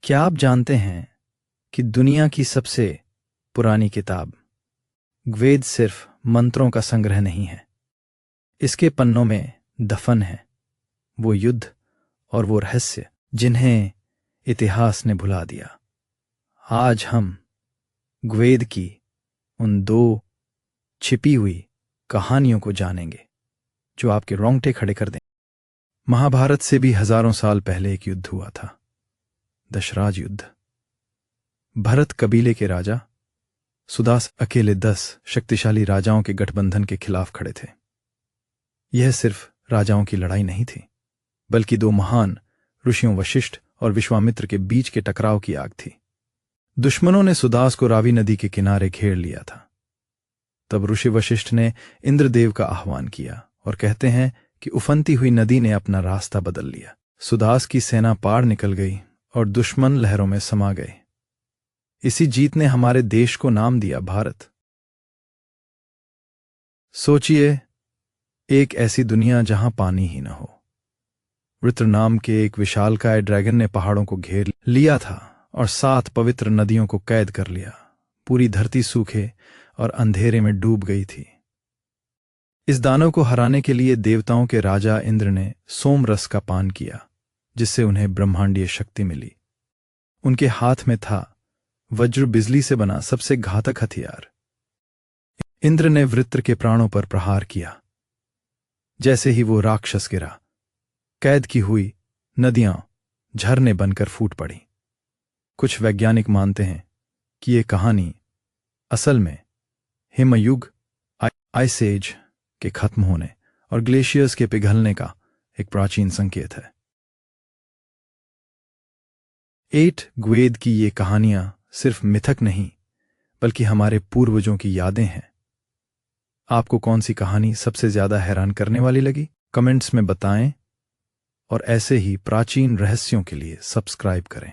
क्या आप जानते हैं कि दुनिया की सबसे पुरानी किताब वेद सिर्फ मंत्रों का संग्रह नहीं है। इसके पन्नों में दफन है वो युद्ध और वो रहस्य जिन्हें इतिहास ने भुला दिया। आज हम वेद की उन दो छिपी हुई कहानियों को जानेंगे जो आपके रोंगटे खड़े कर दें। महाभारत से भी हजारों साल पहले एक युद्ध हुआ था, दशराज युद्ध। भरत कबीले के राजा सुदास अकेले 10 शक्तिशाली राजाओं के गठबंधन के खिलाफ खड़े थे। यह सिर्फ राजाओं की लड़ाई नहीं थी, बल्कि दो महान ऋषियों वशिष्ठ और विश्वामित्र के बीच के टकराव की आग थी। दुश्मनों ने सुदास को रावी नदी के किनारे घेर लिया था। तब ऋषि वशिष्ठ ने इंद्रदेव का आह्वान किया और कहते हैं कि उफनती हुई नदी ने अपना रास्ता बदल लिया। सुदास की सेना पार निकल गई और दुश्मन लहरों में समा गए। इसी जीत ने हमारे देश को नाम दिया भारत। सोचिए, एक ऐसी दुनिया जहां पानी ही न हो। वृत्र नाम के एक विशालकाय ड्रैगन ने पहाड़ों को घेर लिया था और 7 पवित्र नदियों को कैद कर लिया। पूरी धरती सूखे और अंधेरे में डूब गई थी। इस दानव को हराने के लिए देवताओं के राजा इंद्र ने सोम रस का पान किया, जिससे उन्हें ब्रह्मांडीय शक्ति मिली। उनके हाथ में था वज्र, बिजली से बना सबसे घातक हथियार। इंद्र ने वृत्र के प्राणों पर प्रहार किया। जैसे ही वो राक्षस गिरा, कैद की हुई नदियां झरने बनकर फूट पड़ी। कुछ वैज्ञानिक मानते हैं कि ये कहानी असल में हिमयुग आइस एज के खत्म होने और ग्लेशियर्स के पिघलने का एक प्राचीन संकेत है। 8 वेद की ये कहानियां सिर्फ मिथक नहीं, बल्कि हमारे पूर्वजों की यादें हैं। आपको कौन सी कहानी सबसे ज्यादा हैरान करने वाली लगी? कमेंट्स में बताएं और ऐसे ही प्राचीन रहस्यों के लिए सब्सक्राइब करें।